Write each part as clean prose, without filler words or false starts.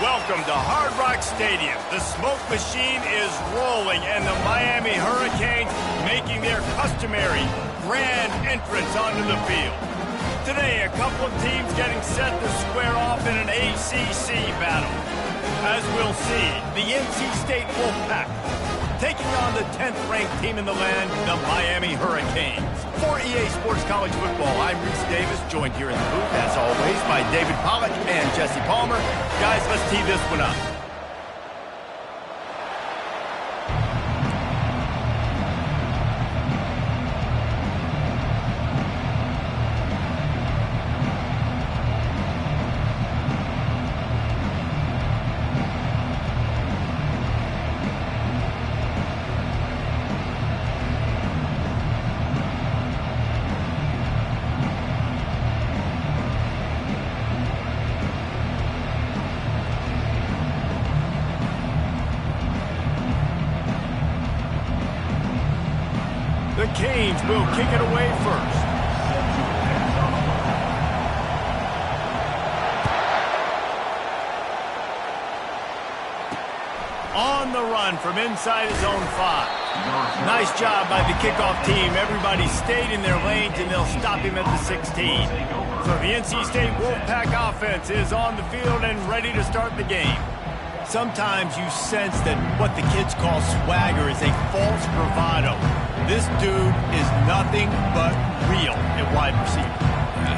Welcome to Hard Rock Stadium. The smoke machine is rolling, and the Miami Hurricanes making their customary grand entrance onto the field. Today, a couple of teams getting set to square off in an ACC battle. As we'll see, the NC State Wolfpack taking on the 10th-ranked team in the land, the Miami Hurricanes. For EA Sports College Football, I'm Reese Davis, joined here in the booth, as always, by David Pollack and Jesse Palmer. Guys, let's tee this one up. The Canes will kick it away first. On the run from inside his own 5. Nice job by the kickoff team. Everybody stayed in their lanes, and they'll stop him at the 16. So the NC State Wolfpack offense is on the field and ready to start the game. Sometimes you sense that what the kids call swagger is a false bravado. This dude is nothing but real at wide receiver.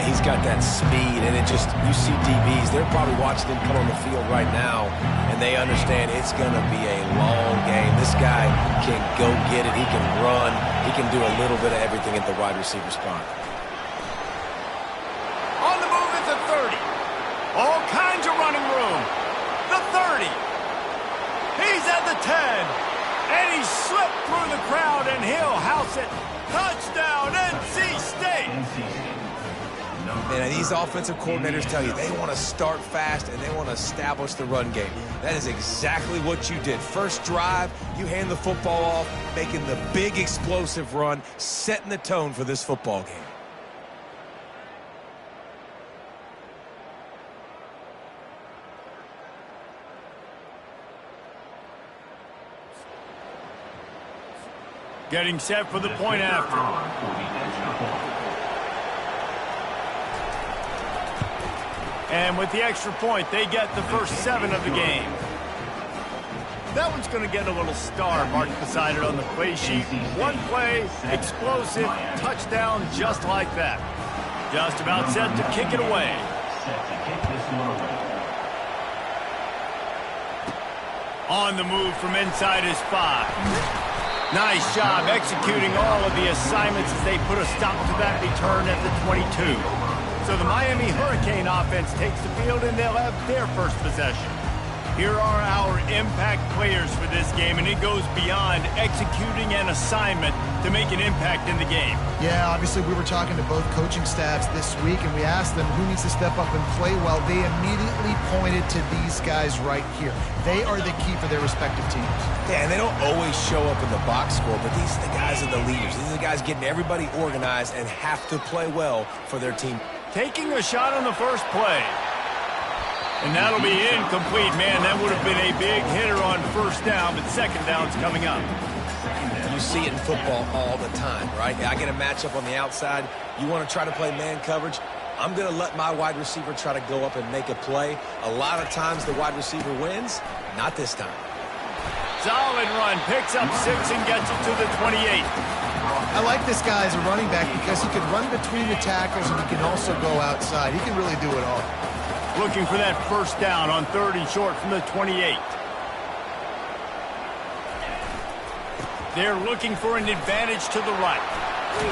He's got that speed, and it just, you see DBs, they're probably watching him come on the field right now, and they understand it's going to be a long game. This guy can go get it. He can run. He can do a little bit of everything at the wide receiver spot. On the move at the 30. All kinds of running room. The 30. He's at the 10. And he slipped through the crowd, and he'll house it. Touchdown, NC State! And these offensive coordinators tell you they want to start fast and they want to establish the run game. That is exactly what you did. First drive, you hand the football off, making the big explosive run, setting the tone for this football game. Getting set for the point after. And with the extra point, they get the first 7 of the game. That one's going to get a little star marked beside it on the play sheet. One play, explosive, touchdown just like that. Just about set to kick it away. On the move from inside his 5. Nice job executing all of the assignments as they put a stop to that return at the 22. So the Miami Hurricane offense takes the field, and they'll have their first possession. Here are our impact players for this game, and it goes beyond executing an assignment to make an impact in the game. Yeah, obviously we were talking to both coaching staffs this week, and we asked them who needs to step up and play well. They immediately pointed to these guys right here. They are the key for their respective teams. Yeah, and they don't always show up in the box score, but these are the guys are the leaders. These are the guys getting everybody organized and have to play well for their team. Taking a shot on the first play. And that'll be incomplete. Man, that would have been a big hitter on first down, but second down's coming up. You see it in football all the time, right? I get a matchup on the outside. You want to try to play man coverage. I'm going to let my wide receiver try to go up and make a play. A lot of times the wide receiver wins. Not this time. Solid run. Picks up 6 and gets it to the 28. I like this guy as a running back because he can run between the tackles and he can also go outside. He can really do it all. Looking for that first down on 3rd and short from the 28. They're looking for an advantage to the right.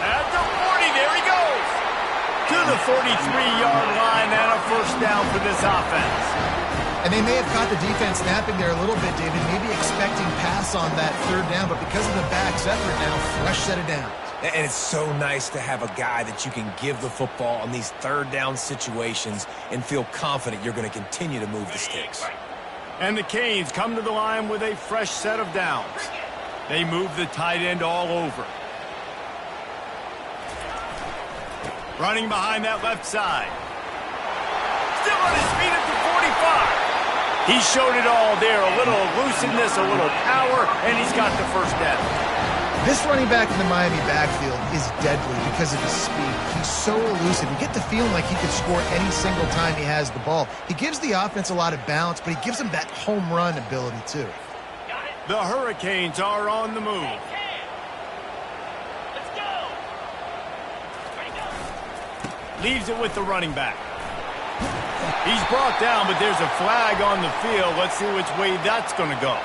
At the 40, there he goes. To the 43-yard line, and a first down for this offense. And they may have caught the defense snapping there a little bit, David, maybe expecting pass on that 3rd down, but because of the back's effort now, fresh set of downs. And it's so nice to have a guy that you can give the football on these 3rd down situations and feel confident you're going to continue to move the sticks. And the Canes come to the line with a fresh set of downs. They move the tight end all over. Running behind that left side. Still on his feet at the 45. He showed it all there, a little elusiveness, a little power, and he's got the first down. This running back in the Miami backfield is deadly because of his speed. He's so elusive. You get the feeling like he could score any single time he has the ball. He gives the offense a lot of balance, but he gives them that home run ability too. The Hurricanes are on the move. Leaves it with the running back. He's brought down, but there's a flag on the field. Let's see which way that's going to go.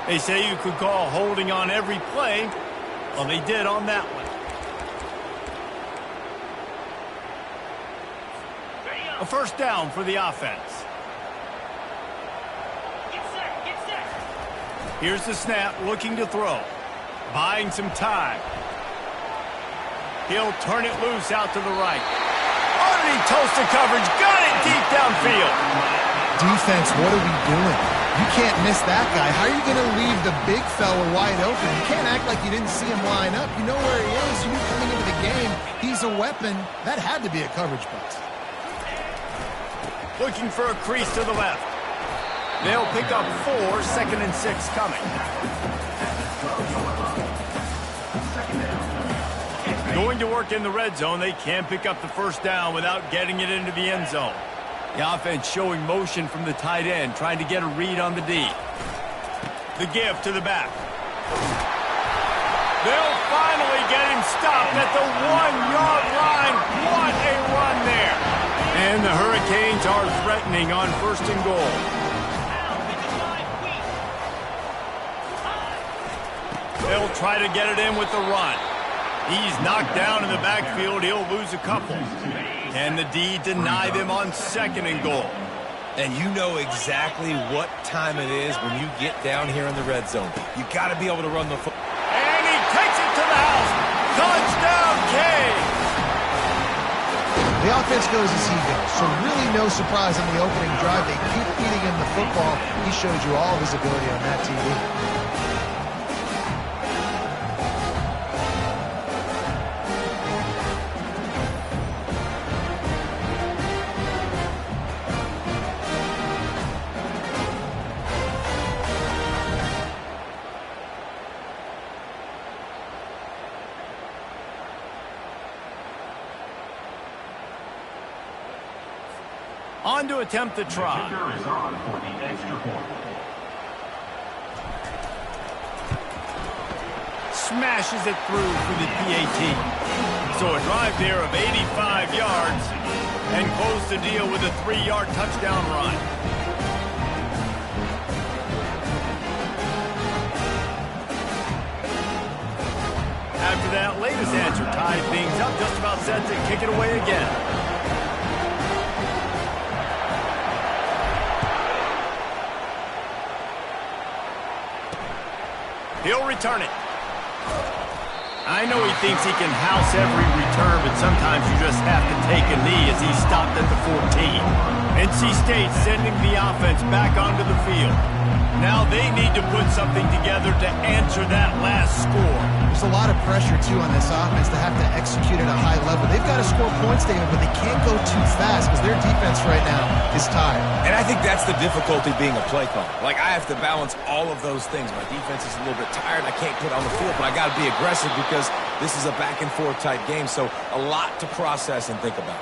They say you could call holding on every play. Well, they did on that one. A first down for the offense. Here's the snap, looking to throw. Buying some time. He'll turn it loose out to the right. Underneath toasted coverage, got it deep downfield. Defense, what are we doing? You can't miss that guy. How are you going to leave the big fella wide open? You can't act like you didn't see him line up. You know where he is. You knew coming into the game, he's a weapon. That had to be a coverage bust. Looking for a crease to the left. They'll pick up 4, 2nd and 6 coming. Going to work in the red zone. They can't pick up the first down without getting it into the end zone. The offense showing motion from the tight end, trying to get a read on the D. The give to the back. They'll finally get him stopped at the 1-yard line. What a run there. And the Hurricanes are threatening on 1st and goal. They'll try to get it in with the run. He's knocked down in the backfield. He'll lose a couple. Can the D deny them on 2nd and goal? And you know exactly what time it is when you get down here in the red zone. You got to be able to run the football. And he takes it to the house. Touchdown, Kane. The offense goes as he goes, so really no surprise on the opening drive. They keep feeding him the football. He showed you all of his ability on that TV. On to attempt the try. Smashes it through for the PAT. So a drive there of 85 yards and close the deal with a 3-yard touchdown run. After that latest answer tied things up, just about set to kick it away again. He'll return it. I know he thinks he can house every return, but sometimes you just have to take a knee as he stopped at the 14. NC State sending the offense back onto the field. Now they need to put something together to answer that last score. There's a lot of pressure, too, on this offense to have to execute at a high level. They've got to score points, David, but they can't go too fast because their defense right now is tired. And I think that's the difficulty being a play caller. Like, I have to balance all of those things. My defense is a little bit tired. I can't put on the field, but I got to be aggressive because this is a back-and-forth type game, so a lot to process and think about.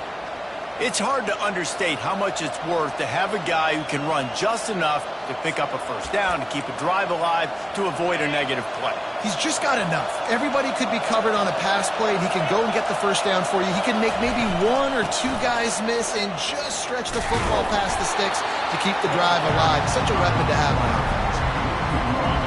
It's hard to understate how much it's worth to have a guy who can run just enough to pick up a first down, to keep a drive alive, to avoid a negative play. He's just got enough. Everybody could be covered on a pass play, and he can go and get the first down for you. He can make maybe 1 or 2 guys miss and just stretch the football past the sticks to keep the drive alive. Such a weapon to have on offense.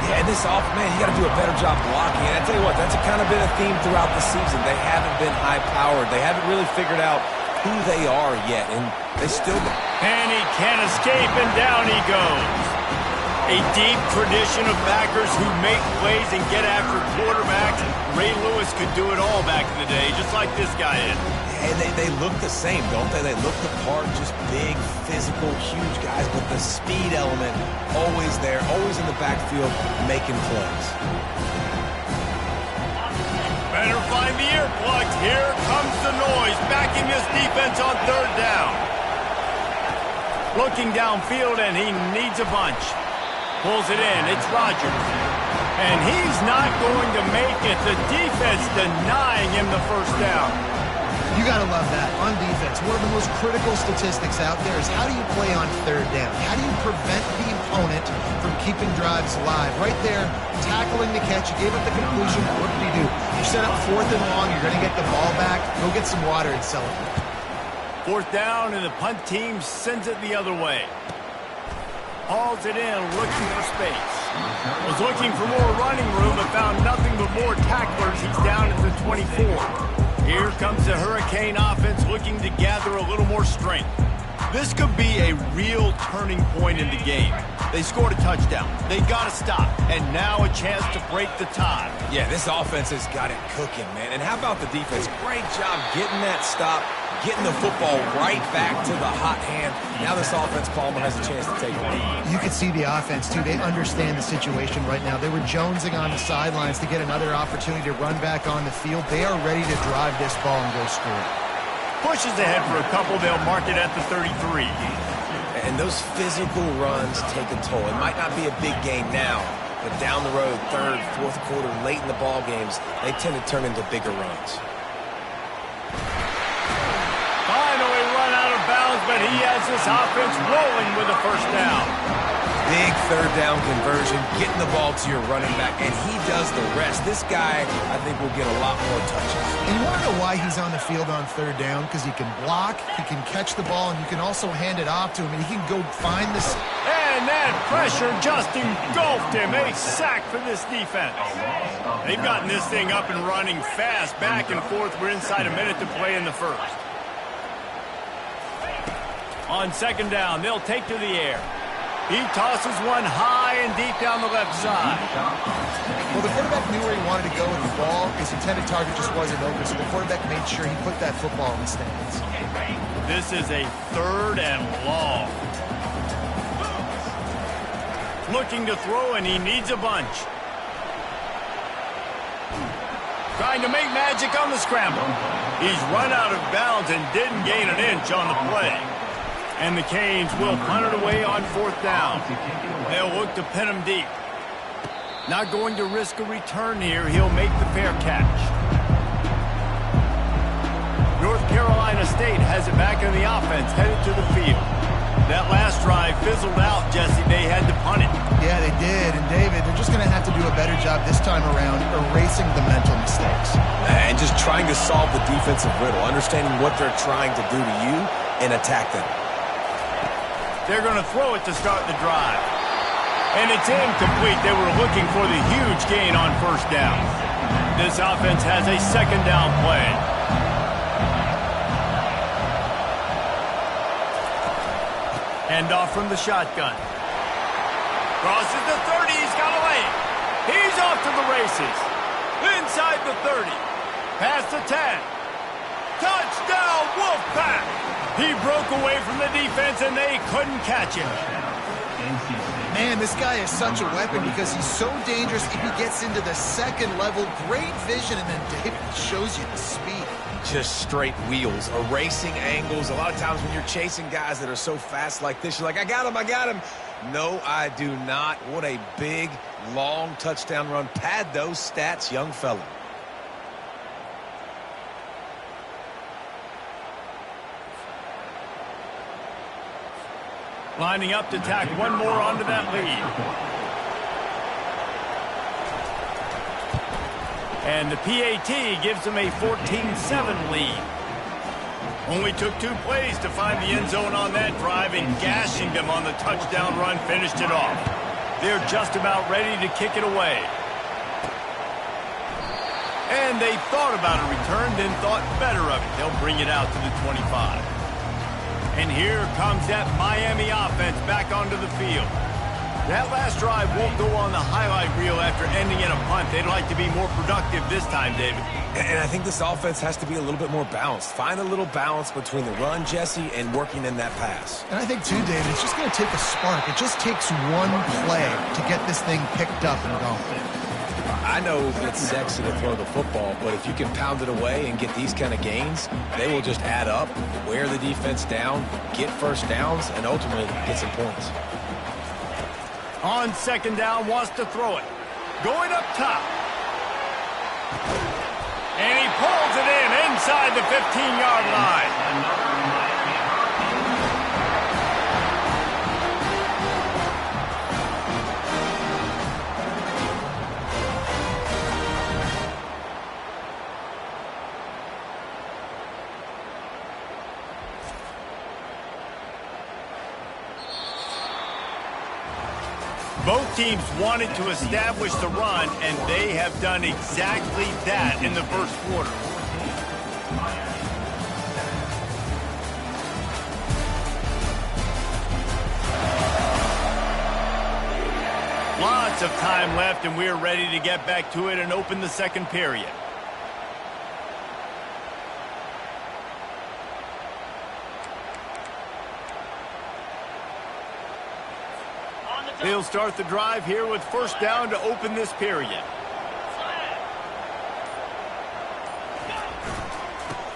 Yeah, and this man, you got to do a better job blocking. And I tell you what, that's kind of been a theme throughout the season. They haven't been high-powered. They haven't really figured out who they are yet, and they still go. And he can't escape, and down he goes. A deep tradition of backers who make plays and get after quarterbacks. Ray Lewis could do it all back in the day, just like this guy is. And they look the same, don't they? They look the part, just big, physical, huge guys, but the speed element always there, always in the backfield, making plays. Better find the earplugs. Here comes the noise, backing this defense on third down. Looking downfield, and he needs a bunch. Pulls it in. It's Rodgers. And he's not going to make it. The defense denying him the first down. You got to love that. On defense, one of the most critical statistics out there is how do you play on third down? How do you prevent the opponent from keeping drives alive? Right there, tackling the catch. You gave up the completion. What did he do? You set up 4th and long. You're going to get the ball back. Go get some water and celebrate. 4th down, and the punt team sends it the other way. Hauls it in, looking for space. Was looking for more running room, but found nothing but more tacklers. He's down at the 24. Here comes the Hurricane offense looking to gather a little more strength. This could be a real turning point in the game. They scored a touchdown. They got to stop. And now a chance to break the tie. Yeah, this offense has got it cooking, man. And how about the defense? Great job getting that stop, getting the football right back to the hot hand. Now this offense, Palmer, has a chance to take it on. You can see the offense, too. They understand the situation right now. They were jonesing on the sidelines to get another opportunity to run back on the field. They are ready to drive this ball and go score. Pushes ahead for a couple. They'll mark it at the 33. And those physical runs take a toll. It might not be a big game now, but down the road, 3rd, 4th quarter, late in the ball games, they tend to turn into bigger runs. Finally run out of bounds, but he has this offense rolling with a first down. Big 3rd down conversion, getting the ball to your running back, and he does the rest. This guy, I think, will get a lot more touches. And you want to know why he's on the field on 3rd down? Because he can block, he can catch the ball, and you can also hand it off to him, and he can go find this. And that pressure just engulfed him. A sack for this defense. They've gotten this thing up and running fast, back and forth. We're inside a minute to play in the first. On 2nd down, they'll take to the air. He tosses one high and deep down the left side. Well, the quarterback knew where he wanted to go with the ball. His intended target just wasn't open, so the quarterback made sure he put that football in the stands. This is a 3rd and long. Looking to throw, and he needs a bunch. Trying to make magic on the scramble. He's run out of bounds and didn't gain an inch on the play. And the Canes will punt it away on 4th down. They'll look to pin him deep. Not going to risk a return here. He'll make the fair catch. North Carolina State has it back in the offense, headed to the field. That last drive fizzled out, Jesse. They had to punt it. Yeah, they did. And, David, they're just going to have to do a better job this time around erasing the mental mistakes. And just trying to solve the defensive riddle, understanding what they're trying to do to you and attack them. They're going to throw it to start the drive. And it's incomplete. They were looking for the huge gain on 1st down. This offense has a 2nd down play. Handoff from the shotgun. Crosses the 30. He's got a lane. He's off to the races. Inside the 30. Past the 10. Touchdown, Wolfpack! He broke away from the defense, and they couldn't catch him. Man, this guy is such a weapon because he's so dangerous if he gets into the 2nd level. Great vision, and then David shows you the speed. Just straight wheels, erasing angles. A lot of times when you're chasing guys that are so fast like this, you're like, I got him, I got him. No, I do not. What a big, long touchdown run. Pad those stats, young fella. Lining up to tack one more onto that lead. And the PAT gives them a 14-7 lead. Only took 2 plays to find the end zone on that drive, and gashing them on the touchdown run finished it off. They're just about ready to kick it away. And they thought about a return, then thought better of it. They'll bring it out to the 25. And here comes that Miami offense back onto the field. That last drive won't go on the highlight reel after ending in a punt. They'd like to be more productive this time, David. And I think this offense has to be a little bit more balanced. Find a little balance between the run, Jesse, and working in that pass. And I think, too, David, it's just going to take a spark. It just takes one play to get this thing picked up and going. I know it's sexy to throw the football, but if you can pound it away and get these kind of gains, they will just add up, wear the defense down, get first downs, and ultimately get some points. On second down, wants to throw it. Going up top. And he pulls it in inside the 15-yard line. Both teams wanted to establish the run, and they have done exactly that in the first quarter. Lots of time left, and we're ready to get back to it and open the second period. He'll start the drive here with first down to open this period.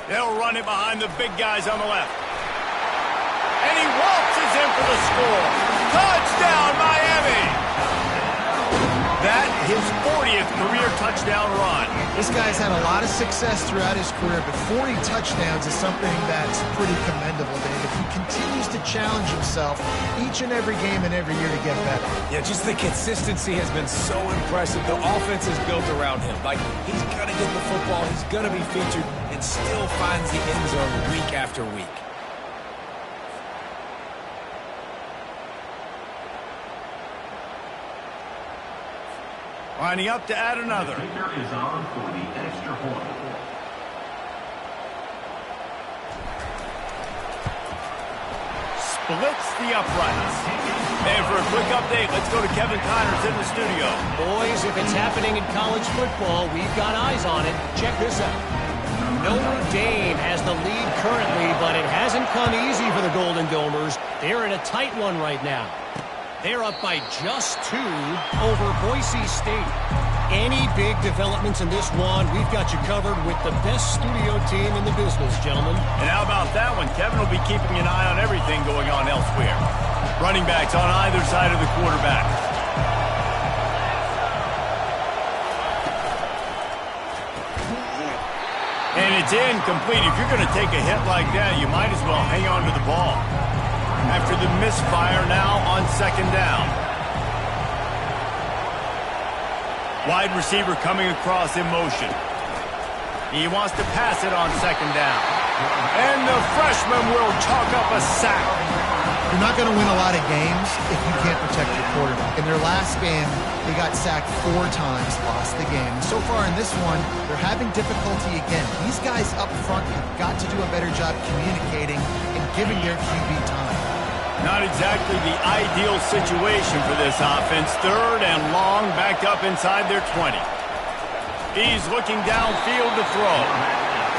They'll run it behind the big guys on the left. And he waltzes in for the score. Touchdown, Miami! That, his 40th career touchdown run. This guy's had a lot of success throughout his career, but 40 touchdowns is something that's pretty commendable, David. He continues to challenge himself each and every game and every year to get better. Yeah, just the consistency has been so impressive. The offense is built around him. Like, he's going to get the football, he's going to be featured, and still finds the end zone week after week. Lining up to add another. Is on for the extra point. Splits the uprights. And for a quick update, let's go to Kevin Connors in the studio. Boys, if it's happening in college football, we've got eyes on it. Check this out. Notre Dame has the lead currently, but it hasn't come easy for the Golden Domers. They're in a tight one right now. They're up by just 2 over Boise State. Any big developments in this one, we've got you covered with the best studio team in the business, gentlemen. And how about that one? Kevin will be keeping an eye on everything going on elsewhere. Running backs on either side of the quarterback. And it's incomplete. If you're going to take a hit like that, you might as well hang on to the ball. After the misfire, now on second down. Wide receiver coming across in motion. He wants to pass it on second down. And the freshman will chalk up a sack. You're not going to win a lot of games if you can't protect your quarterback. In their last game, they got sacked 4 times, lost the game. So far in this one, they're having difficulty again. These guys up front have got to do a better job communicating and giving their QB time. Not exactly the ideal situation for this offense. Third and long, backed up inside their 20. He's looking downfield to throw.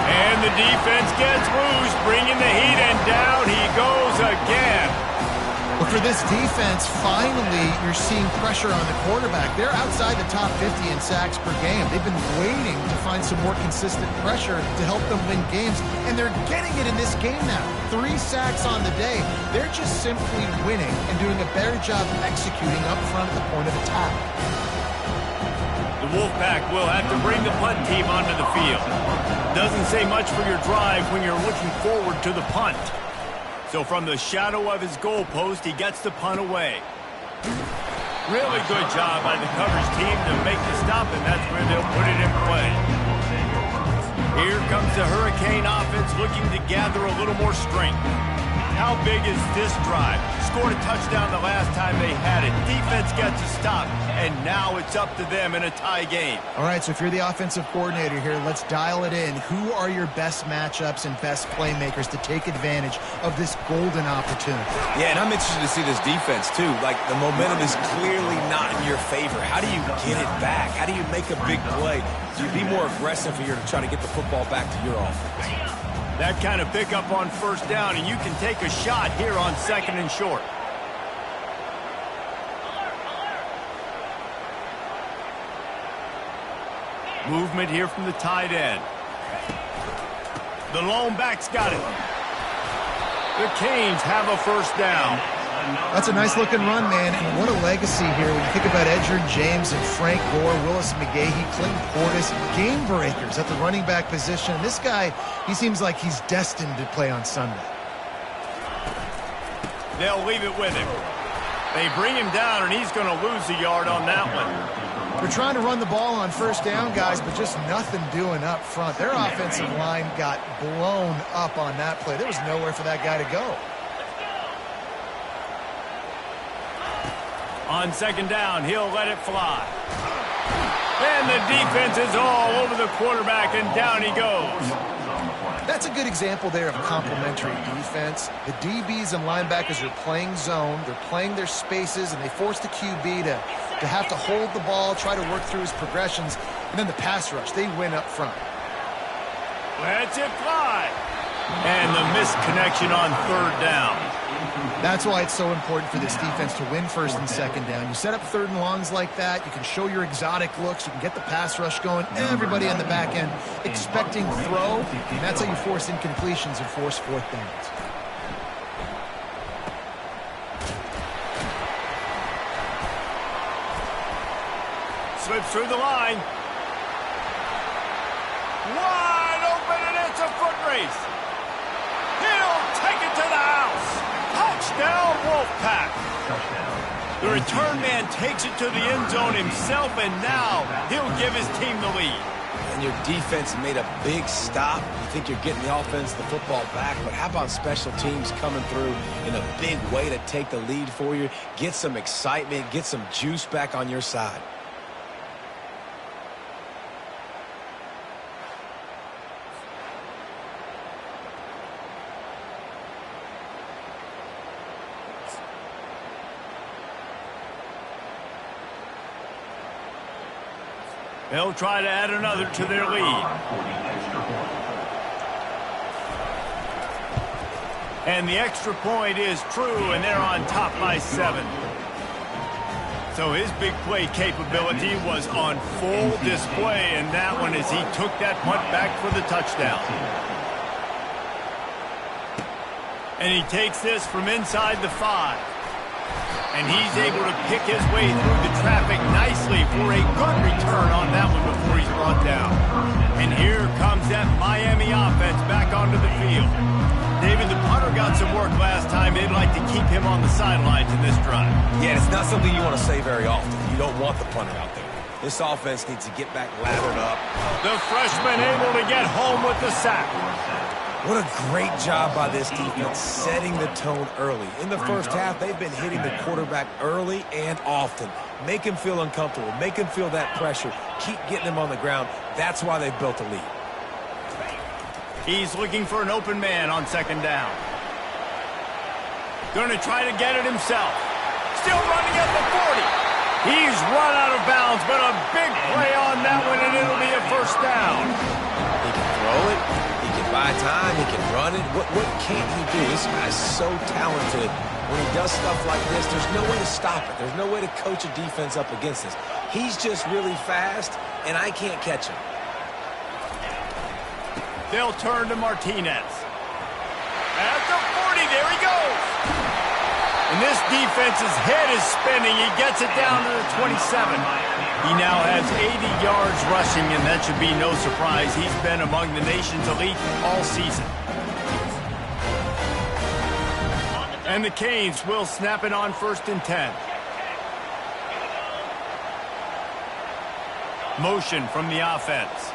And the defense gets loose, bringing the heat, and down he goes again. But for this defense, finally, you're seeing pressure on the quarterback. They're outside the top 50 in sacks per game. They've been waiting to find some more consistent pressure to help them win games, and they're getting it in this game now. 3 sacks on the day. They're just simply winning and doing a better job executing up front at the point of attack. The Wolfpack will have to bring the punt team onto the field. Doesn't say much for your drive when you're looking forward to the punt. So from the shadow of his goalpost, he gets the punt away. Really good job by the coverage team to make the stop, and that's where they'll put it in play. Here comes the Hurricane offense looking to gather a little more strength. How big is this drive? Scored a touchdown the last time they had it. Defense gets a stop, and now it's up to them in a tie game. All right, so if you're the offensive coordinator here, let's dial it in. Who are your best matchups and best playmakers to take advantage of this golden opportunity? Yeah, and I'm interested to see this defense, too. Like, the momentum is clearly not in your favor. How do you get it back? How do you make a big play? Do you be more aggressive here to try to get the football back to your offense? That kind of pickup on first down, and you can take a shot here on second and short. Movement here from the tight end. The lone back's got it. The Canes have a first down. That's a nice-looking run, man, and what a legacy here when you think about Edgerrin James and Frank Gore, Willis McGahee, Clinton Portis, game breakers at the running back position. And this guy, he seems like he's destined to play on Sunday. They'll leave it with him. They bring him down, and he's going to lose a yard on that one. We're trying to run the ball on first down, guys, but just nothing doing up front. Their offensive line got blown up on that play. There was nowhere for that guy to go. On second down, he'll let it fly. And the defense is all over the quarterback, and down he goes. That's a good example there of complementary defense. The DBs and linebackers are playing zone. They're playing their spaces, and they force the QB to have to hold the ball, try to work through his progressions, and then the pass rush, they win up front. Let's it fly. And the missed connection on third down. That's why it's so important for this defense to win first and second down. You set up third and longs like that, you can show your exotic looks, you can get the pass rush going, everybody on the back end expecting throw, and that's how you force incompletions and force fourth downs. Slips through the line. Wide open, and it's a foot race. He'll take it to the house. Touchdown, Wolfpack. The return man takes it to the end zone himself, and now he'll give his team the lead. And your defense made a big stop. You think you're getting the offense, the football back, but how about special teams coming through in a big way to take the lead for you, get some excitement, get some juice back on your side. They'll try to add another to their lead. And the extra point is true, and they're on top by 7. So his big play capability was on full display, and that one as he took that punt back for the touchdown. And he takes this from inside the 5. And he's able to pick his way through the traffic nicely for a good return on that one before he's brought down. And here comes that Miami offense back onto the field. David, the punter got some work last time. They'd like to keep him on the sidelines in this drive. Yeah, it's not something you want to say very often. You don't want the punter out there. This offense needs to get back lathered up. The freshman able to get home with the sack. What a great job by this defense setting the tone early. In the first half, they've been hitting the quarterback early and often. Make him feel uncomfortable. Make him feel that pressure. Keep getting him on the ground. That's why they've built a lead. He's looking for an open man on second down. Going to try to get it himself. Still running at the 40. He's run out of bounds, but a big play on that one, and it'll be a first down. He can throw it. By time, he can run it. What can't he do? This guy's so talented. When he does stuff like this, there's no way to stop it. There's no way to coach a defense up against this. He's just really fast, and I can't catch him. They'll turn to Martinez. At the 40, there he goes. And this defense's head is spinning. He gets it down to the 27. He now has 80 yards rushing, and that should be no surprise. He's been among the nation's elite all season. And the Canes will snap it on first and 10. Motion from the offense.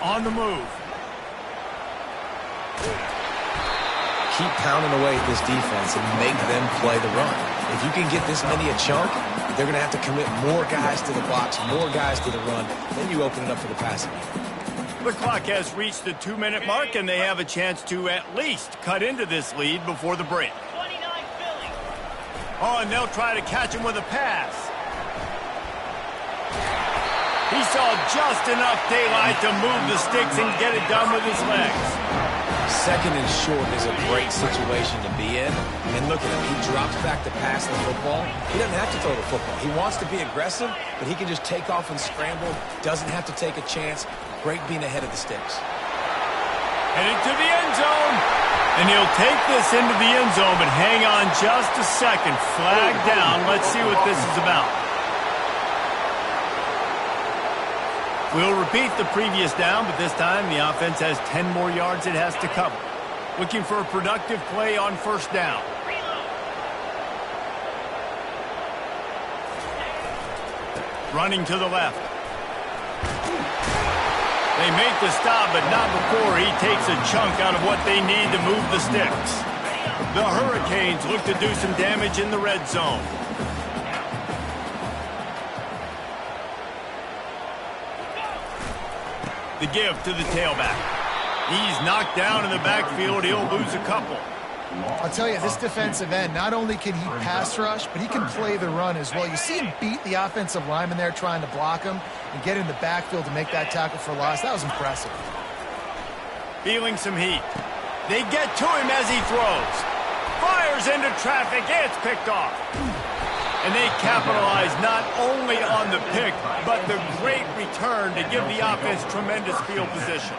On the move. Keep pounding away at this defense and make them play the run. If you can get this many a chunk, they're going to have to commit more guys to the box, more guys to the run. Then you open it up for the passing. The clock has reached the 2-minute mark, and they have a chance to at least cut into this lead before the break. Oh, and they'll try to catch him with a pass. He saw just enough daylight to move the sticks and get it done with his legs. Second and short is a great situation to be in. And look at him. He drops back to pass the football. He doesn't have to throw the football. He wants to be aggressive, but he can just take off and scramble. Doesn't have to take a chance. Great being ahead of the sticks. Headed to the end zone. And he'll take this into the end zone, but hang on just a second. Flag down. Let's see what this is about. We'll repeat the previous down, but this time the offense has 10 more yards it has to cover. Looking for a productive play on first down. Running to the left. They make the stop, but not before he takes a chunk out of what they need to move the sticks. The Hurricanes look to do some damage in the red zone. The give to the tailback. He's knocked down in the backfield. He'll lose a couple. I'll tell you, this defensive end, not only can he pass rush, but he can play the run as well. You see him beat the offensive lineman there trying to block him and get in the backfield to make that tackle for loss. That was impressive. Feeling some heat. They get to him as he throws. Fires into traffic. It's picked off. And they capitalize not only on the pick, but the great return to give the offense tremendous field position.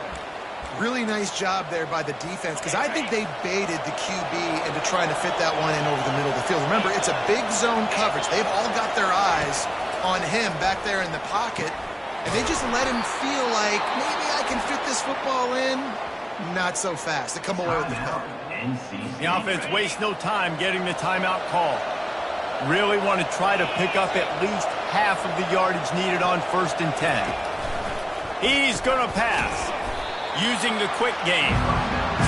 Really nice job there by the defense, because I think they baited the QB into trying to fit that one in over the middle of the field. Remember, it's a big zone coverage. They've all got their eyes on him back there in the pocket, and they just let him feel like, maybe I can fit this football in. Not so fast. They come away with the pick. The offense wastes no time getting the timeout call. Really want to try to pick up at least half of the yardage needed on 1st and 10. He's going to pass. Using the quick game.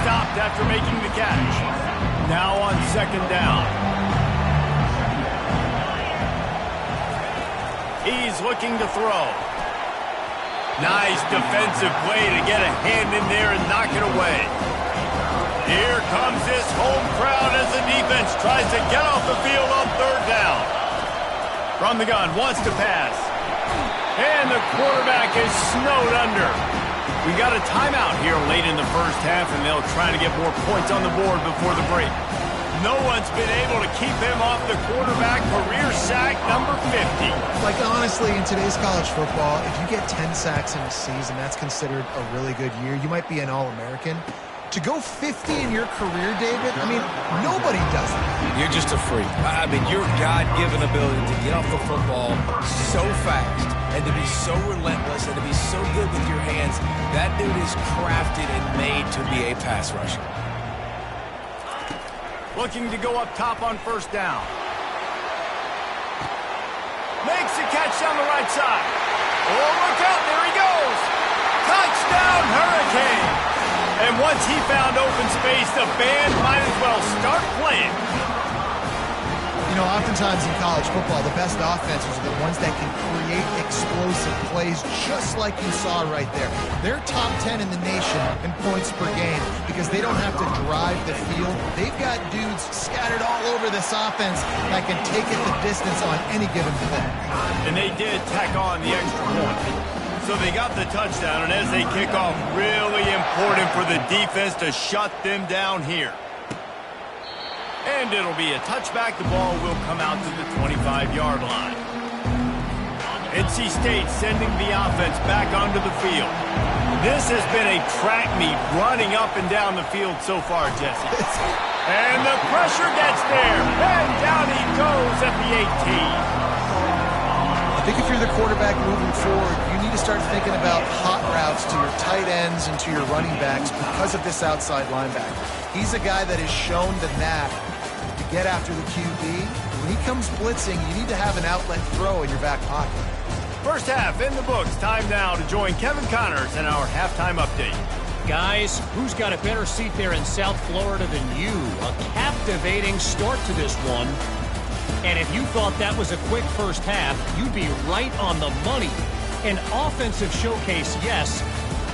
Stopped after making the catch. Now on 2nd down. He's looking to throw. Nice defensive play to get a hand in there and knock it away. Here comes this home crowd as the defense tries to get off the field on 3rd down. From the gun, wants to pass. And the quarterback is snowed under. We got a timeout here late in the first half, and they'll try to get more points on the board before the break. No one's been able to keep him off the quarterback. Career sack number 50. Like, honestly, in today's college football, if you get 10 sacks in a season, that's considered a really good year. You might be an All-American. To go 50 in your career, David, I mean, nobody does it. You're just a freak. I mean, your God-given ability to get off the football so fast and to be so relentless and to be so good with your hands, that dude is crafted and made to be a pass rusher. Looking to go up top on 1st down. Makes the catch down the right side. Oh, look out, there he goes. Touchdown, Hurricane. And once he found open space, the band might as well start playing. You know, oftentimes in college football, the best offenses are the ones that can create explosive plays, just like you saw right there. They're top 10 in the nation in points per game because they don't have to drive the field. They've got dudes scattered all over this offense that can take it the distance on any given play. And they did tack on the extra point. So they got the touchdown, and as they kick off, really important for the defense to shut them down here. And it'll be a touchback. The ball will come out to the 25-yard line. NC State sending the offense back onto the field. This has been a track meet running up and down the field so far, Jesse. And the pressure gets there. And down he goes at the 18. I think if you're the quarterback moving forward, you need to start thinking about hot routes to your tight ends and to your running backs because of this outside linebacker. He's a guy that has shown the knack to get after the QB. When he comes blitzing, you need to have an outlet throw in your back pocket. First half in the books. Time now to join Kevin Connors in our halftime update. Guys, who's got a better seat there in South Florida than you? A captivating start to this one. And if you thought that was a quick first half, you'd be right on the money. An offensive showcase, yes,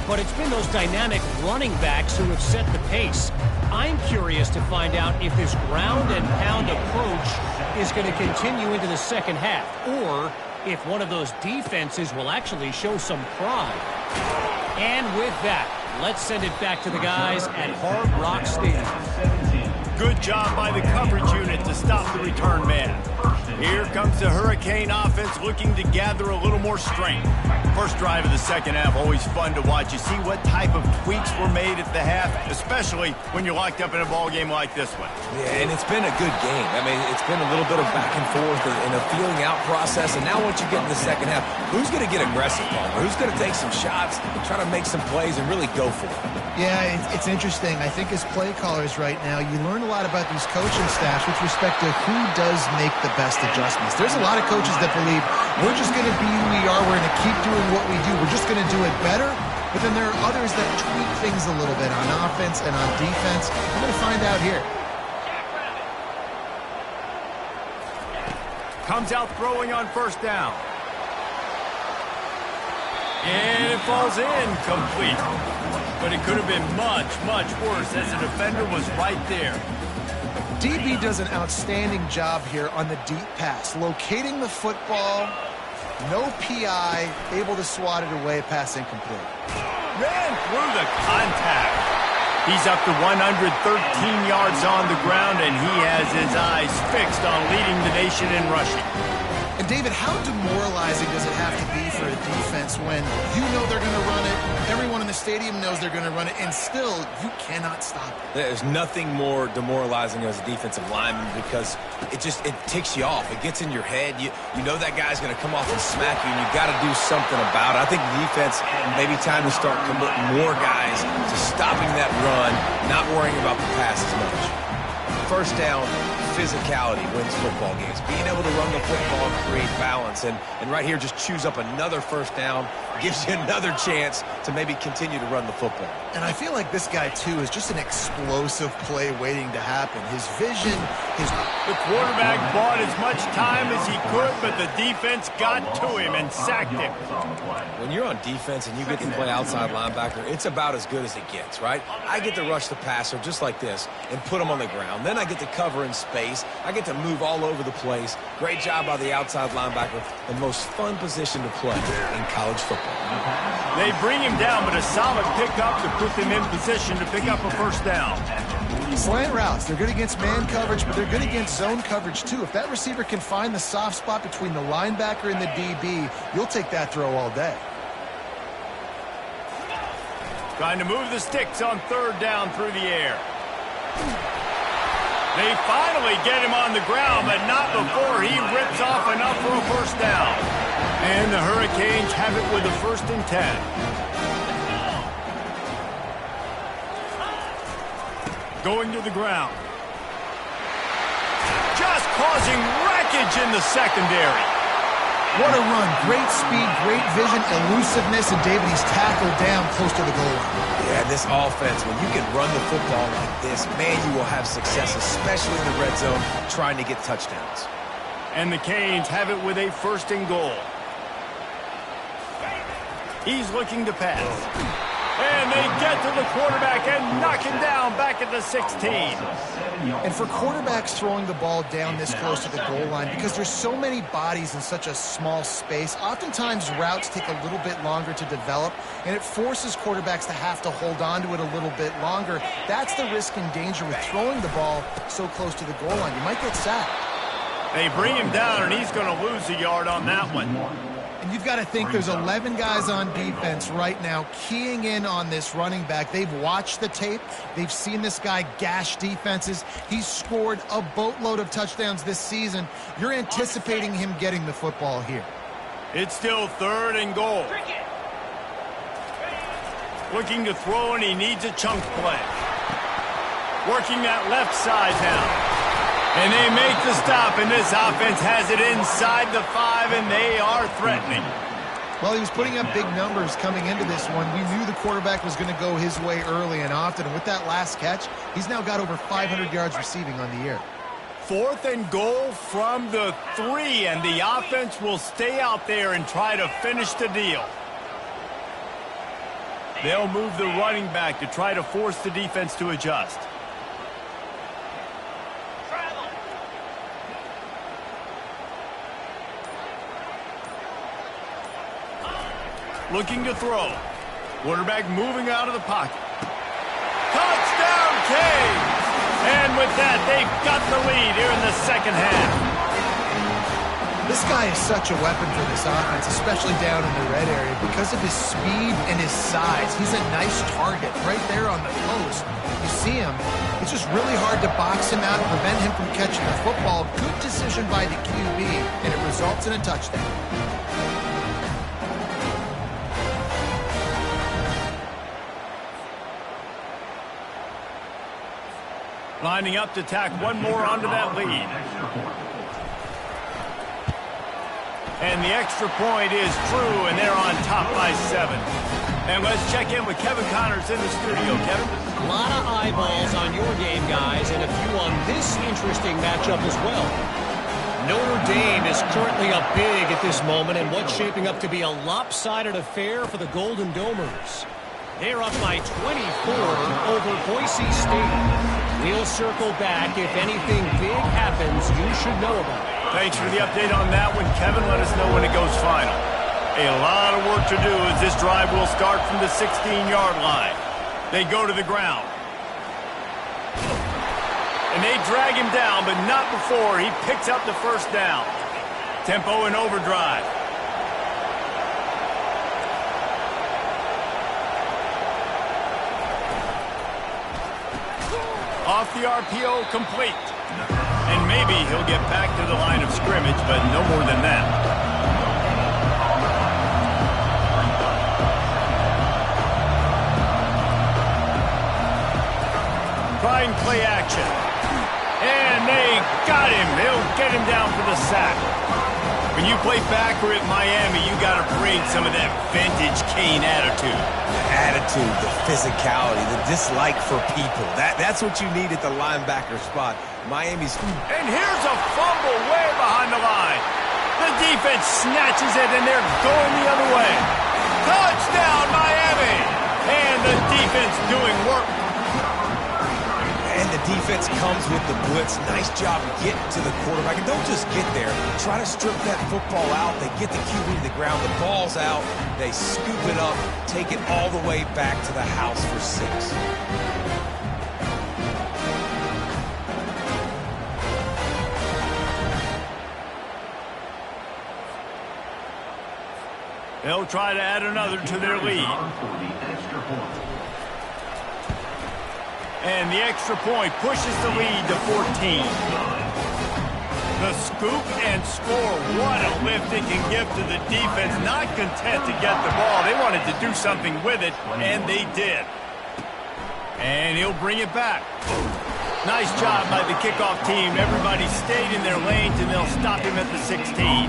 but it's been those dynamic running backs who have set the pace. I'm curious to find out if this ground and pound approach is going to continue into the second half, or if one of those defenses will actually show some pride. And with that, Let's send it back to the guys at Hard Rock Stadium. Good job by the coverage unit to stop the return man. Here comes the Hurricane offense looking to gather a little more strength. First drive of the second half, always fun to watch. You see what type of tweaks were made at the half, especially when you're locked up in a ball game like this one. Yeah, and it's been a good game. I mean, it's been a little bit of back and forth and a feeling out process. And now once you get in the second half, who's going to get aggressive, Palmer? Who's going to take some shots, try to make some plays, and really go for it? Yeah, it's interesting. I think as play callers right now, you learn a lot about these coaching staffs with respect to who does make the best adjustments. There's a lot of coaches that believe we're just going to be who we are. We're going to keep doing what we do. We're just going to do it better. But then there are others that tweak things a little bit on offense and on defense. I'm going to find out here. Comes out throwing on first down. And it falls incomplete. But it could have been much, much worse as the defender was right there. DB does an outstanding job here on the deep pass, locating the football, no PI, able to swat it away, pass incomplete. Ran through the contact. He's up to 113 yards on the ground, and he has his eyes fixed on leading the nation in rushing. And David, how demoralizing does it have to be for a defense when you know they're going to run it, everyone in the stadium knows they're going to run it, and still you cannot stop it? There's nothing more demoralizing as a defensive lineman because it ticks you off. It gets in your head. You know that guy's going to come off and smack you, and you got to do something about it. I think the defense maybe time to start committing more guys to stopping that run, not worrying about the pass as much. First down, physicality wins football games. Being able to run the football and create balance. And right here, just choose up another first down, gives you another chance to maybe continue to run the football. And I feel like this guy, too, is just an explosive play waiting to happen. His vision, The quarterback bought as much time as he could, but the defense got to him and sacked him. When you're on defense and you get to play outside linebacker, it's about as good as it gets, right? I get to rush the passer just like this and put him on the ground. Then I get to cover in space. I get to move all over the place. Great job by the outside linebacker. The most fun position to play in college football. They bring him down, but a solid pickup to put them in position to pick up a first down. slant routes. They're good against man coverage, but they're good against zone coverage too. If that receiver can find the soft spot between the linebacker and the DB, you'll take that throw all day. Trying to move the sticks on third down through the air. They finally get him on the ground, but not before he rips off enough for a first down. And the Hurricanes have it with a 1st and 10. Going to the ground. Just causing wreckage in the secondary. What a run. Great speed, great vision, elusiveness, and David, he's tackled down close to the goal line. Yeah, this offense, when you can run the football like this, man, you will have success, especially in the red zone, trying to get touchdowns. And the Canes have it with a 1st and goal. He's looking to pass. And they get to the quarterback and knock him down back at the 16. And for quarterbacks throwing the ball down this close to the goal line, because there's so many bodies in such a small space, oftentimes routes take a little bit longer to develop, and it forces quarterbacks to have to hold on to it a little bit longer. That's the risk and danger with throwing the ball so close to the goal line. You might get sacked. They bring him down, and he's going to lose a yard on that one. And you've got to think there's 11 guys on defense right now keying in on this running back. They've watched the tape. They've seen this guy gash defenses. He's scored a boatload of touchdowns this season. You're anticipating him getting the football here. It's still 3rd and goal. Looking to throw, and he needs a chunk play. Working that left side now. And they make the stop, and this offense has it inside the 5, and they are threatening. Well, he was putting up big numbers coming into this one. We knew the quarterback was going to go his way early and often, and with that last catch, he's now got over 500 yards receiving on the year. 4th and goal from the 3, and the offense will stay out there and try to finish the deal. They'll move the running back to try to force the defense to adjust. Looking to throw. Quarterback moving out of the pocket. Touchdown, Canes! And with that, they've got the lead here in the second half. This guy is such a weapon for this offense, especially down in the red area. Because of his speed and his size, he's a nice target right there on the post. You see him, it's just really hard to box him out and prevent him from catching the football. Good decision by the QB, and it results in a touchdown. Lining up to tack one more onto that lead. And the extra point is true, and they're on top by 7. And let's check in with Kevin Connors in the studio. Kevin? A lot of eyeballs on your game, guys, and a few on this interesting matchup as well. Notre Dame is currently up big at this moment in what's shaping up to be a lopsided affair for the Golden Domers. They're up by 24 over Boise State. We'll circle back if anything big happens you should know about. Thanks for the update on that one, Kevin. Let us know when it goes final. A lot of work to do as this drive will start from the 16-yard line. They go to the ground. And they drag him down, but not before he picks up the first down. Tempo in overdrive. Off the RPO, complete. And maybe he'll get back to the line of scrimmage, but no more than that. Try and play action. And they got him. They'll get him down for the sack. When you play backer at Miami, you got to bring some of that vintage Kane attitude. The attitude, the physicality, the dislike for people. That's what you need at the linebacker spot. Miami's... And here's a fumble way behind the line. The defense snatches it, and they're going the other way. Touchdown, Miami! And the defense doing work. And the defense comes with the blitz. Nice job getting to the quarterback. And don't just get there. Try to strip that football out. They get the QB to the ground. The ball's out. They scoop it up, take it all the way back to the house for 6. They'll try to add another to their lead. And the extra point pushes the lead to 14. The scoop and score. What a lift it can give to the defense. Not content to get the ball. They wanted to do something with it, and they did. And he'll bring it back. Nice job by the kickoff team. Everybody stayed in their lanes, and they'll stop him at the 16.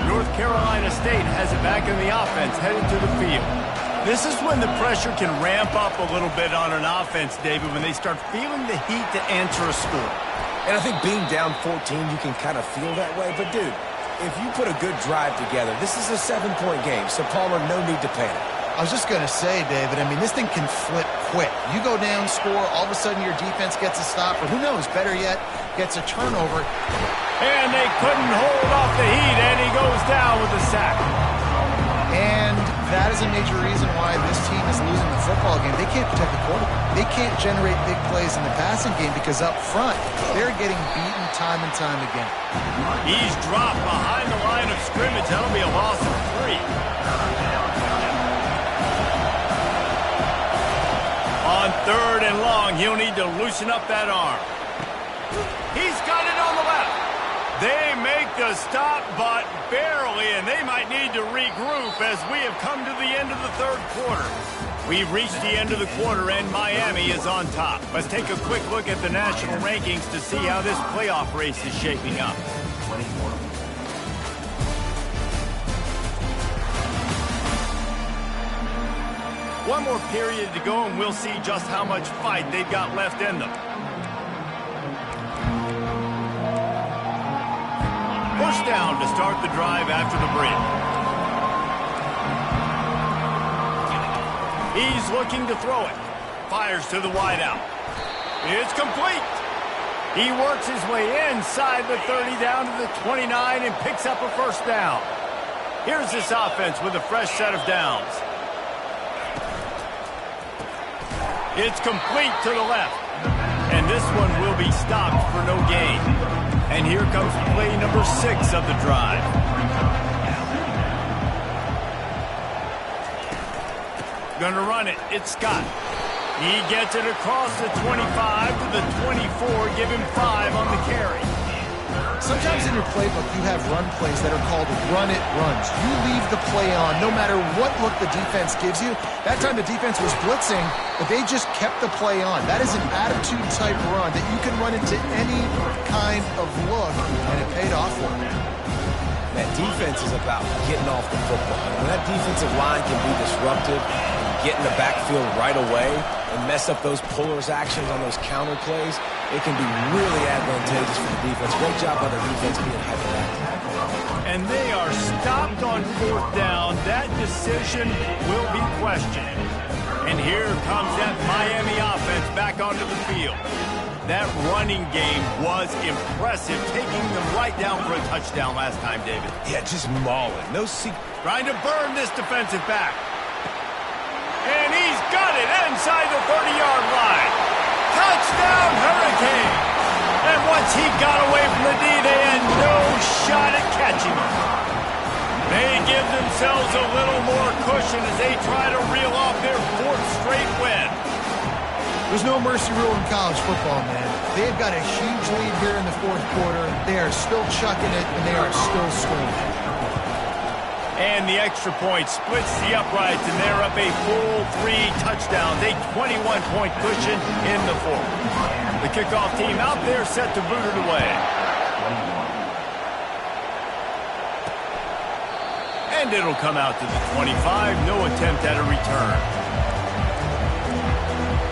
North Carolina State has it back in the offense, headed to the field. This is when the pressure can ramp up a little bit on an offense, David, when they start feeling the heat to answer a score. And I think being down 14, you can kind of feel that way. But, dude, if you put a good drive together, this is a 7-point game. So, Palmer, no need to panic. I was just going to say, David, I mean, this thing can flip quick. You go down, score, all of a sudden your defense gets a stop, or who knows, better yet, gets a turnover. And they couldn't hold off the heat, and he goes down with a sack. And that is a major reason why this team is losing the football game. They can't protect the quarterback. They can't generate big plays in the passing game because up front, they're getting beaten time and time again. He's dropped behind the line of scrimmage. That'll be a loss of 3. On 3rd and long, he'll need to loosen up that arm. He's got it on the left. They make the stop, but barely, and they might need to regroup as we have come to the end of the 3rd quarter. We've reached the end of the quarter, and Miami is on top. Let's take a quick look at the national rankings to see how this playoff race is shaping up. One more period to go, and we'll see just how much fight they've got left in them. Push down to start the drive after the bridge. He's looking to throw it. Fires to the wideout. It's complete. He works his way inside the 30 down to the 29 and picks up a first down. Here's this offense with a fresh set of downs. It's complete to the left. And this one will be stopped for no gain. And here comes play number 6 of the drive. Gonna run it. It's Scott. He gets it across the 25 to the 24. Give him 5 on the carry. Sometimes in your playbook, you have run plays that are called run-it runs. You leave the play on no matter what look the defense gives you. That time the defense was blitzing, but they just kept the play on. That is an attitude-type run that you can run into any kind of look, and it paid off for them. That defense is about getting off the football. When that defensive line can be disruptive and get in the backfield right away and mess up those pullers actions on those counter plays, it can be really advantageous for the defense. Great job by the defense being hyperactive. And they are stopped on 4th down. That decision will be questioned. And here comes that Miami offense back onto the field. That running game was impressive, taking them right down for a touchdown last time, David. Yeah, just mauling. No secret. Trying to burn this defensive back. And he's got it inside the 30-yard line. Touchdown, Hurricane. And once he got away from the D, they had no shot at catching him. They give themselves a little more cushion as they try to reel off their 4th straight win. There's no mercy rule in college football, man. They've got a huge lead here in the 4th quarter. They are still chucking it, and they are still scoring. And the extra point splits the uprights, and they're up a full 3 touchdowns, a 21-point cushion in the 4th. The kickoff team out there set to boot it away. And it'll come out to the 25, no attempt at a return.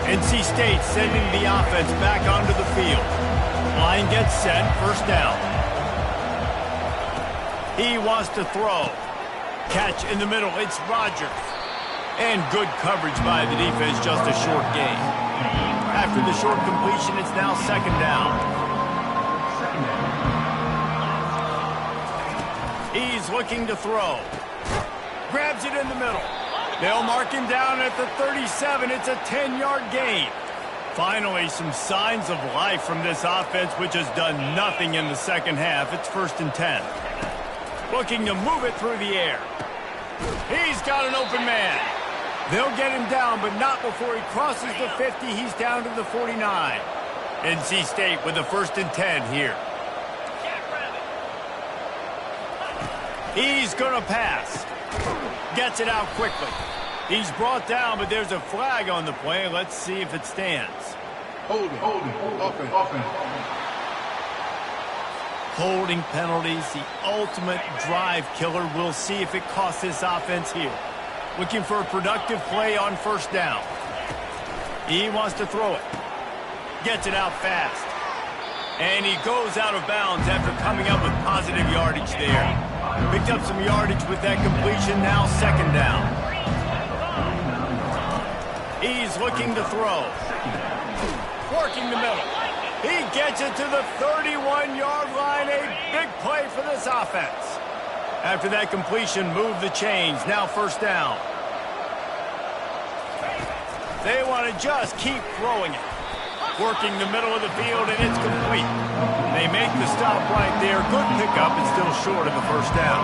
NC State sending the offense back onto the field. Line gets set, 1st down. He wants to throw. Catch in the middle, it's Rodgers. And good coverage by the defense, just a short gain. After the short completion, it's now 2nd down. He's looking to throw. Grabs it in the middle. They'll mark him down at the 37. It's a 10-yard gain. Finally, some signs of life from this offense, which has done nothing in the 2nd half. It's 1st and 10. Looking to move it through the air. He's got an open man. They'll get him down, but not before he crosses the 50. He's down to the 49. NC State with a 1st and 10 here. He's going to pass. Gets it out quickly. He's brought down, but there's a flag on the play. Let's see if it stands. Holding, offense. Holding penalties, the ultimate drive killer. We'll see if it costs this offense here. Looking for a productive play on 1st down. He wants to throw it. Gets it out fast. And he goes out of bounds after coming up with positive yardage there. Picked up some yardage with that completion, now 2nd down. He's looking to throw. Working the middle. He gets it to the 31-yard line. A big play for this offense. After that completion, move the chains. Now 1st down. They want to just keep throwing it. Working the middle of the field, and it's complete. They make the stop right there. Good pickup, and still short of the 1st down.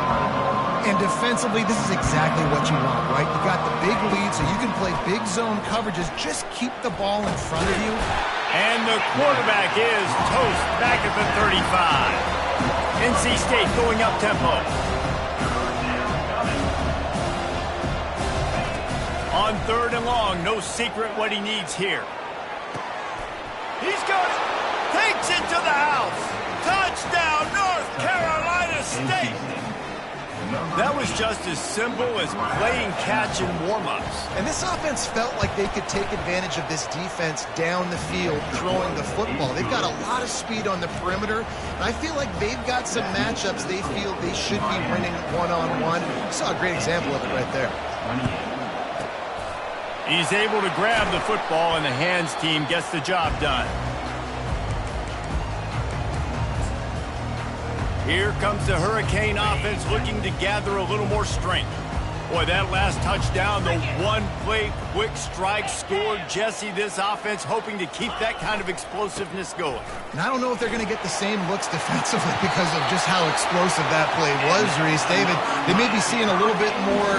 And defensively, this is exactly what you want, right? You got the big lead, so you can play big zone coverages. Just keep the ball in front of you. And the quarterback is toast back at the 35. NC State going up tempo. On 3rd and long, no secret what he needs here. He's got it. Takes it to the house. Touchdown, North Carolina State. That was just as simple as playing catch and warm-ups. And this offense felt like they could take advantage of this defense down the field, throwing the football. They've got a lot of speed on the perimeter, and I feel like they've got some matchups they feel they should be winning one-on-one. You saw a great example of it right there. He's able to grab the football, and the hands team gets the job done. Here comes the Hurricane offense looking to gather a little more strength. Boy, that last touchdown, the one play quick strike scored, Jesse. This offense hoping to keep that kind of explosiveness going. And I don't know if they're going to get the same looks defensively because of just how explosive that play was, Reese. David, they may be seeing a little bit more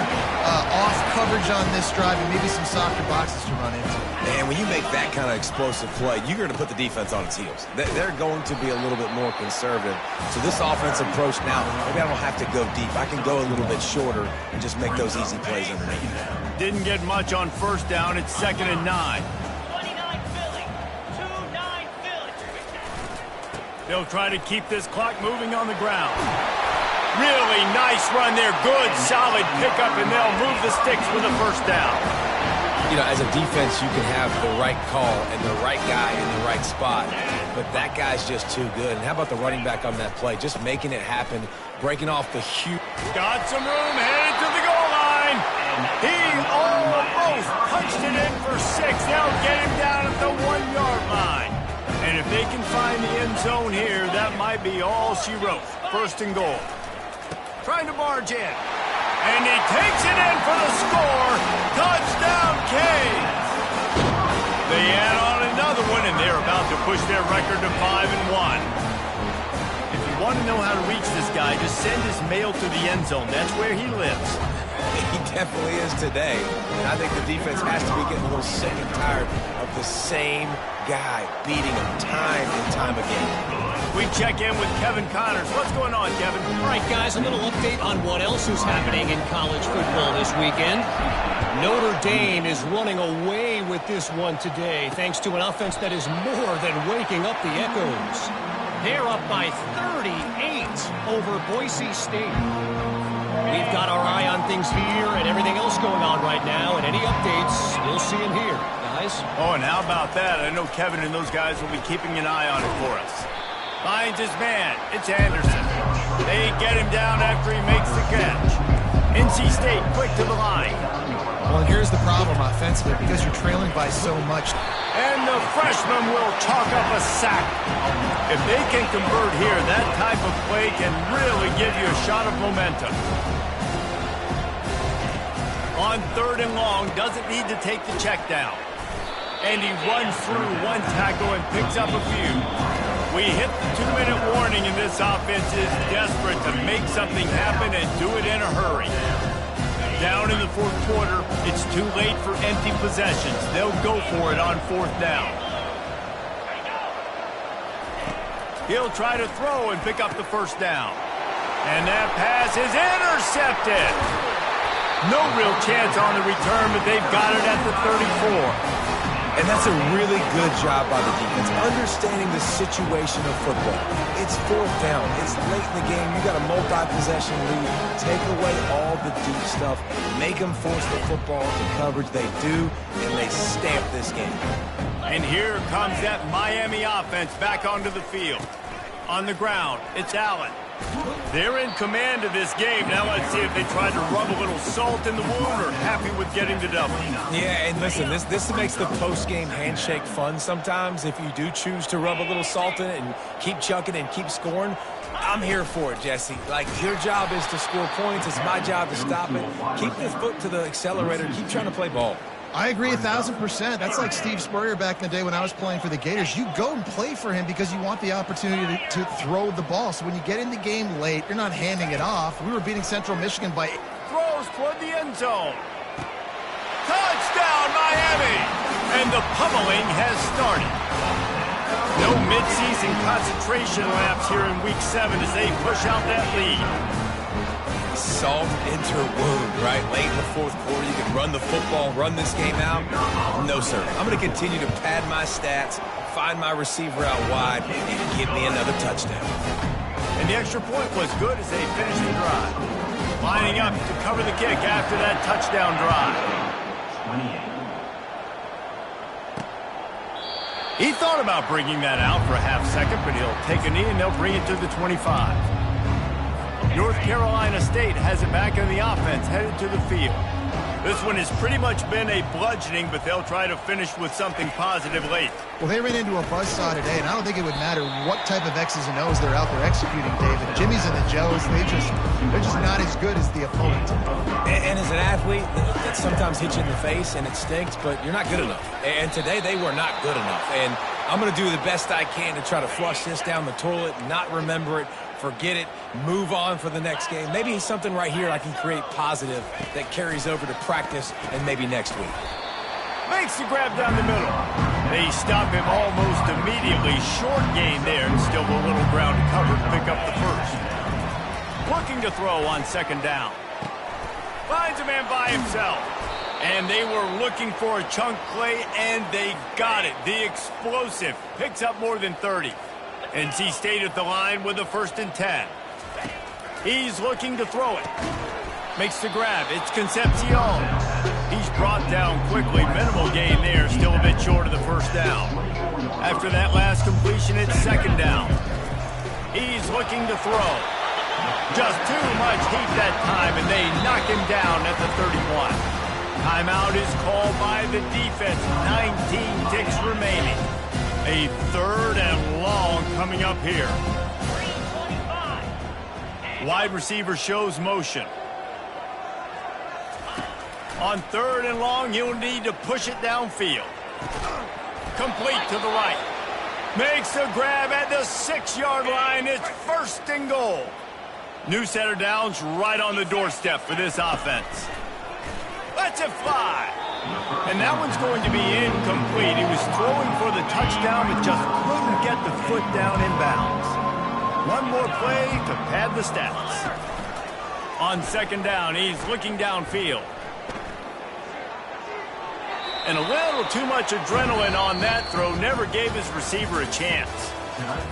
off coverage on this drive and maybe some softer boxes to run into. And when you make that kind of explosive play, you're going to put the defense on its heels. They're going to be a little bit more conservative. So this offensive approach now, maybe I don't have to go deep. I can go a little bit shorter and just make those easy plays underneath. Didn't get much on first down. It's 2nd and 9. 29 Philly. 2-9 Philly. They'll try to keep this clock moving on the ground. Really nice run there. Good, solid pickup, and they'll move the sticks with a first down. You know, as a defense, you can have the right call and the right guy in the right spot, but that guy's just too good. And how about the running back on that play? Just making it happen, breaking off the huge... Got some room, headed to the goal line. He almost punched it in for 6. They'll get him down at the 1-yard line. And if they can find the end zone here, that might be all she wrote. 1st and goal. Trying to barge in. And he takes it in for the score. Touchdown, Canes. They add on another one, and they're about to push their record to 5-1. If you want to know how to reach this guy, just send his mail to the end zone. That's where he lives. He definitely is today. And I think the defense has to be getting a little sick and tired of the same guy beating him time and time again. We check in with Kevin Connors. What's going on, Kevin? All right, guys, a little update on what else is happening in college football this weekend. Notre Dame is running away with this one today, thanks to an offense that is more than waking up the echoes. They're up by 38 over Boise State. We've got our eye on things here and everything else going on right now, and any updates, you'll see them here, guys. Oh, and how about that? I know Kevin and those guys will be keeping an eye on it for us. Finds his man. It's Anderson. They get him down after he makes the catch. NC State quick to the line. Well, and here's the problem offensively, because you're trailing by so much. And the freshman will chalk up a sack. If they can convert here, that type of play can really give you a shot of momentum. On 3rd and long, doesn't need to take the check down. And he runs through one tackle and picks up a few. We hit the 2-minute warning, and this offense is desperate to make something happen and do it in a hurry. Down in the 4th quarter, it's too late for empty possessions. They'll go for it on 4th down. He'll try to throw and pick up the first down. And that pass is intercepted. No real chance on the return, but they've got it at the 34. And that's a really good job by the defense, understanding the situation of football. It's 4th down. It's late in the game. You got a multi-possession lead. Take away all the deep stuff. Make them force the football into coverage. They do, and they stamp this game. And here comes that Miami offense back onto the field. On the ground, it's Allen. They're in command of this game. Now let's see if they try to rub a little salt in the wound or happy with getting the double. Yeah, and listen, this makes the post-game handshake fun sometimes. If you do choose to rub a little salt in it and keep chucking and keep scoring, I'm here for it, Jesse. Like, your job is to score points. It's my job to stop it. Keep the foot to the accelerator. Keep trying to play ball. I agree 1,000%. That's like Steve Spurrier back in the day when I was playing for the Gators. You go and play for him because you want the opportunity to throw the ball. So when you get in the game late, you're not handing it off. We were beating Central Michigan by... Throws toward the end zone. Touchdown, Miami! And the pummeling has started. No midseason concentration laps here in Week 7 as they push out that lead. Salt enter wound, right? Late in the 4th quarter, you can run the football, run this game out. No, sir. I'm going to continue to pad my stats, find my receiver out wide, and give me another touchdown. And the extra point was good as they finished the drive. Lining up to cover the kick after that touchdown drive. 28. He thought about bringing that out for a half second, but he'll take a knee and they'll bring it to the 25. North Carolina State has it back in the offense, headed to the field. This one has pretty much been a bludgeoning, but they'll try to finish with something positive late. Well, they ran into a buzzsaw today, and I don't think it would matter what type of X's and O's they're out there executing, David. Jimmy's and the Joes, they're just not as good as the opponent. And as an athlete, that sometimes hits you in the face, and it stinks, but you're not good enough. And today, they were not good enough. And I'm going to do the best I can to try to flush this down the toilet, not remember it, forget it, move on for the next game. Maybe something right here I can create positive that carries over to practice and maybe next week. Makes the grab down the middle. They stop him almost immediately. Short gain there, and still a little ground to cover to pick up the first. Looking to throw on second down. Finds a man by himself. And they were looking for a chunk play, and they got it. The explosive picks up more than 30. NC State at the line with a 1st and 10. He's looking to throw it. Makes the grab. It's Concepcion. He's brought down quickly. Minimal gain there. Still a bit short of the first down. After that last completion, it's second down. He's looking to throw. Just too much heat that time, and they knock him down at the 31. Timeout is called by the defense. 19 ticks remaining. A 3rd and long coming up here. 3:25. Wide receiver shows motion. On 3rd and long, he'll need to push it downfield. Complete to the right. Makes the grab at the 6-yard line. It's 1st and goal. New set of downs right on the doorstep for this offense. Lets it fly. And that one's going to be incomplete. He was throwing for the touchdown, but just couldn't get the foot down in bounds. One more play to pad the stats. On second down, he's looking downfield. And a little too much adrenaline on that throw. Never gave his receiver a chance.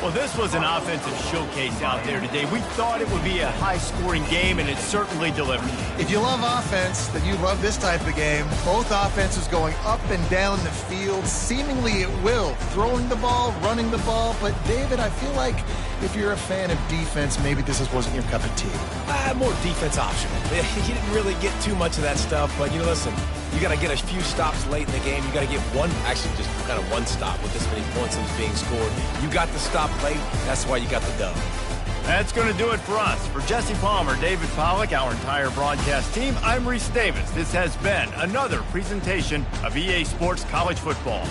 Well, this was an offensive showcase out there today. We thought it would be a high-scoring game, and it certainly delivered. If you love offense, then you love this type of game. Both offenses going up and down the field, seemingly at will. Throwing the ball, running the ball. But, David, I feel like if you're a fan of defense, maybe this wasn't your cup of tea. More defense optional. He didn't really get too much of that stuff, but, listen, you got to get a few stops late in the game. You got to get just kind of one stop with this many points that was being scored. You got the stop late. That's why you got the dub. That's going to do it for us. For Jesse Palmer, David Pollack, our entire broadcast team, I'm Reese Davis. This has been another presentation of EA Sports College Football.